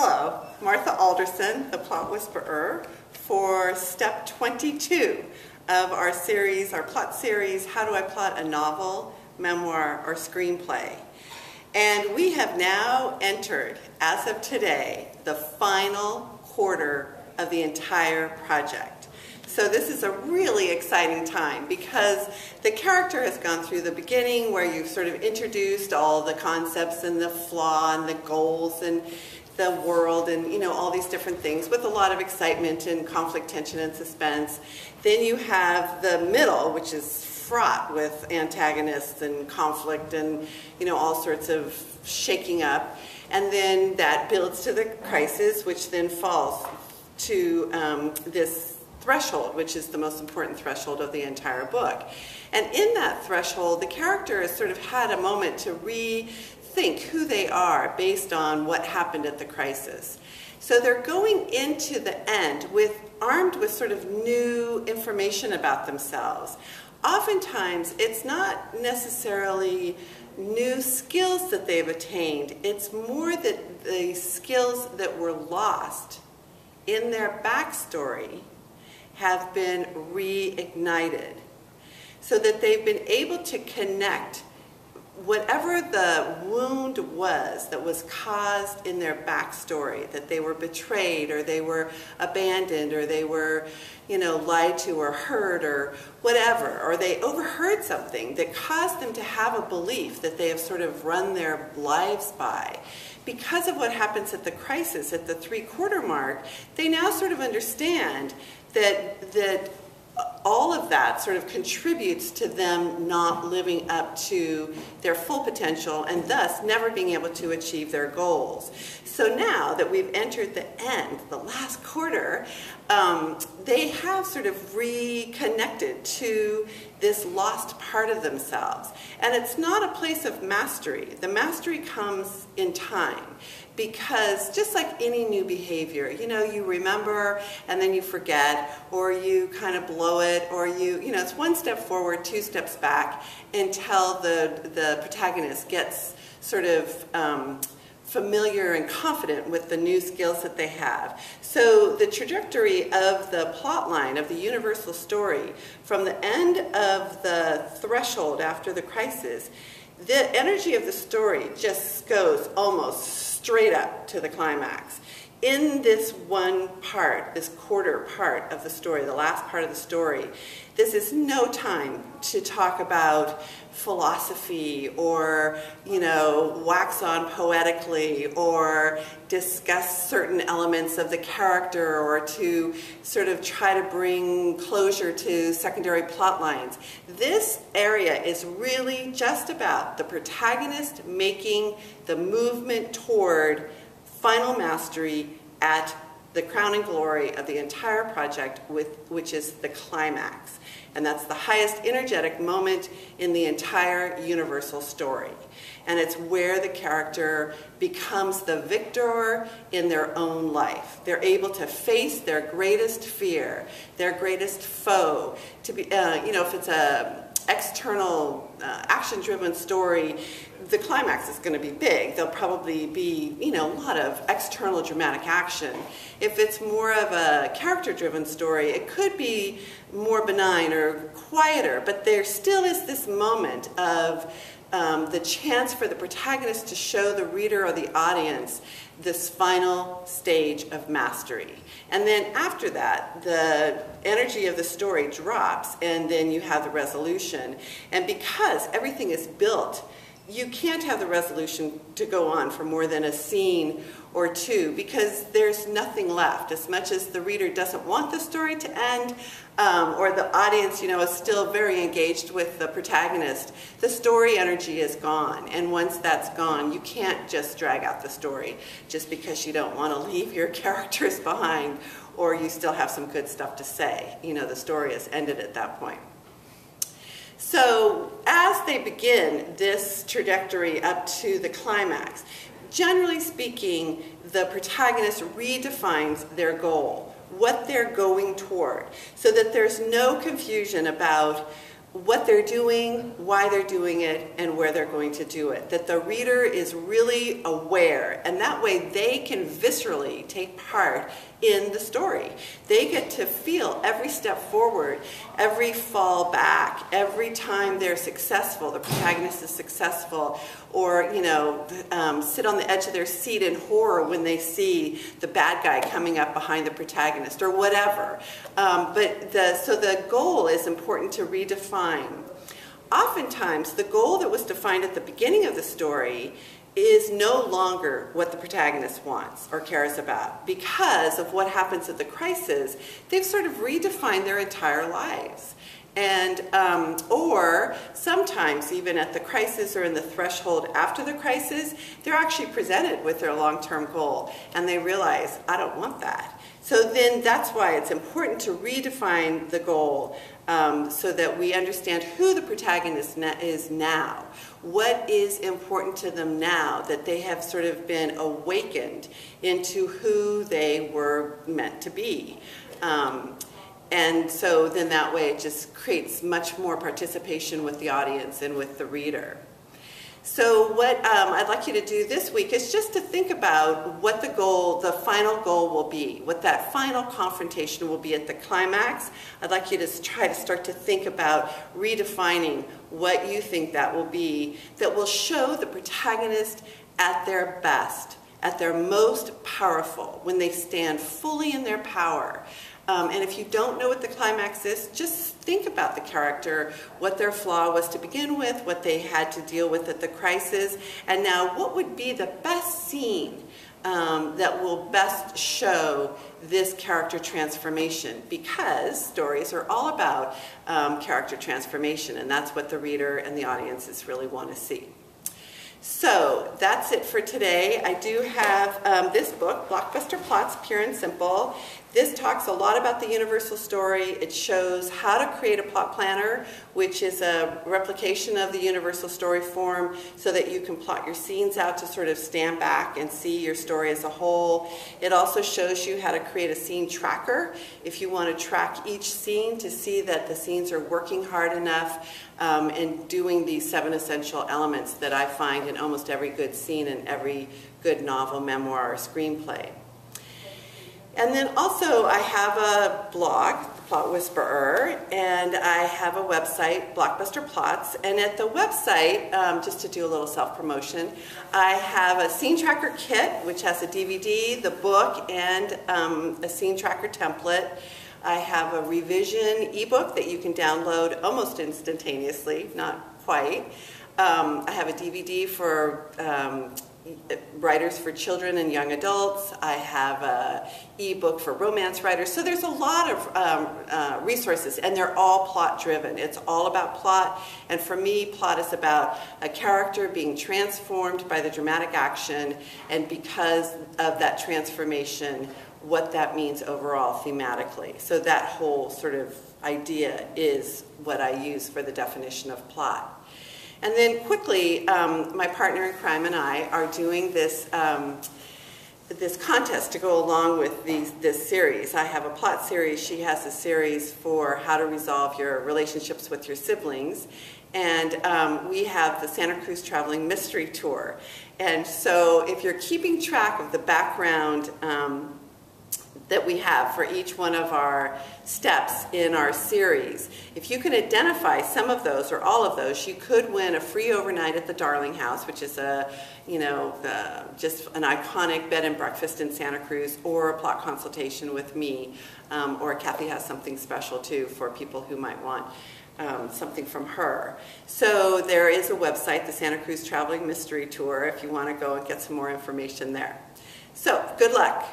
Hello, Martha Alderson, the plot whisperer, for step 22 of our series, our plot series, How Do I Plot a Novel, Memoir, or Screenplay? And we have now entered, as of today, the final quarter of the entire project. So this is a really exciting time because the character has gone through the beginning where you've sort of introduced all the concepts and the flaw and the goals and the world and, you know, all these different things with a lot of excitement and conflict, tension, and suspense. Then you have the middle, which is fraught with antagonists and conflict and, you know, all sorts of shaking up. And then that builds to the crisis, which then falls to this threshold, which is the most important threshold of the entire book. And in that threshold, the character has sort of had a moment to rethink who they are based on what happened at the crisis. So they're going into the end armed with sort of new information about themselves. Oftentimes, it's not necessarily new skills that they've attained. It's more that the skills that were lost in their backstory have been reignited, so that they've been able to connect whatever the wound was that was caused in their backstory, that they were betrayed or they were abandoned or they were, you know, lied to or hurt or whatever, or they overheard something that caused them to have a belief that they have sort of run their lives by. Because of what happens at the crisis, at the three-quarter mark, they now sort of understand that all of that sort of contributes to them not living up to their full potential and thus never being able to achieve their goals. So now that we've entered the end, the last quarter, they have sort of reconnected to this lost part of themselves. And it's not a place of mastery. The mastery comes in time. Because just like any new behavior, you know, you remember and then you forget, or you kind of blow it, or you know, it's one step forward, two steps back, until the protagonist gets sort of familiar and confident with the new skills that they have. So the trajectory of the plot line of the universal story, from the end of the threshold after the crisis, the energy of the story just goes almost straight up to the climax. In this one part, this quarter part of the story, the last part of the story, this is no time to talk about philosophy or, you know, wax on poetically or discuss certain elements of the character or to sort of try to bring closure to secondary plot lines. This area is really just about the protagonist making the movement toward final mastery at the crowning glory of the entire project, which is the climax. And that's the highest energetic moment in the entire universal story. And it's where the character becomes the victor in their own life. They're able to face their greatest fear, their greatest foe. To be, you know, if it's a external, action-driven story, the climax is going to be big. There'll probably be, you know, a lot of external dramatic action. If it's more of a character-driven story, it could be more benign or quieter, but there still is this moment of the chance for the protagonist to show the reader or the audience this final stage of mastery. And then after that, the energy of the story drops, and then you have the resolution. And because everything is built, you can't have the resolution to go on for more than a scene or two, because there's nothing left. As much as the reader doesn't want the story to end, or the audience, you know, is still very engaged with the protagonist, the story energy is gone. And once that's gone, you can't just drag out the story just because you don't want to leave your characters behind, or you still have some good stuff to say. You know, the story has ended at that point. So as they begin this trajectory up to the climax, generally speaking, the protagonist redefines their goal, what they're going toward, so that there's no confusion about what they're doing, why they're doing it, and where they're going to do it. That the reader is really aware, and that way they can viscerally take part in the story. They get to feel every step forward, every fall back, every time they're successful, the protagonist is successful, or sit on the edge of their seat in horror when they see the bad guy coming up behind the protagonist, or whatever. So the goal is important to redefine. Oftentimes, the goal that was defined at the beginning of the story is no longer what the protagonist wants or cares about. Because of what happens at the crisis, they've sort of redefined their entire lives. And, or sometimes even at the crisis or in the threshold after the crisis, they're actually presented with their long-term goal and they realize, I don't want that. So then that's why it's important to redefine the goal so that we understand who the protagonist is now. What is important to them now, that they have sort of been awakened into who they were meant to be. And so then that way it just creates much more participation with the audience and with the reader. So what I'd like you to do this week is just to think about what the final goal will be, what that final confrontation will be at the climax. I'd like you to try to start to think about redefining what you think that will be, that will show the protagonist at their best, at their most powerful, when they stand fully in their power. And if you don't know what the climax is, just think about the character, what their flaw was to begin with, what they had to deal with at the crisis, and now what would be the best scene that will best show this character transformation, because stories are all about character transformation, and that's what the reader and the audiences really want to see. So that's it for today. I do have this book, Blockbuster Plots, Pure and Simple. This talks a lot about the universal story. It shows how to create a plot planner, which is a replication of the universal story form so that you can plot your scenes out to sort of stand back and see your story as a whole. It also shows you how to create a scene tracker if you want to track each scene to see that the scenes are working hard enough and doing these 7 essential elements that I find in almost every good scene in every good novel, memoir, or screenplay. And then also I have a blog, The Plot Whisperer, and I have a website, Blockbuster Plots. And at the website, just to do a little self-promotion, I have a scene tracker kit, which has a DVD, the book, and a scene tracker template. I have a revision ebook that you can download almost instantaneously, not quite. I have a DVD for writers for children and young adults. I have an ebook for romance writers. So there's a lot of resources, and they're all plot driven. It's all about plot, and for me, plot is about a character being transformed by the dramatic action, and because of that transformation, what that means overall thematically. So that whole sort of idea is what I use for the definition of plot. And then quickly, my partner in crime and I are doing this this contest to go along with this series. I have a plot series. She has a series for how to resolve your relationships with your siblings. And we have the Santa Cruz Traveling Mystery Tour. And so if you're keeping track of the background that we have for each one of our steps in our series, if you can identify some of those or all of those, you could win a free overnight at the Darling House, which is a, just an iconic bed and breakfast in Santa Cruz, or a plot consultation with me, or Kathy has something special too for people who might want something from her. So there is a website, the Santa Cruz Traveling Mystery Tour, if you want to go and get some more information there. So good luck.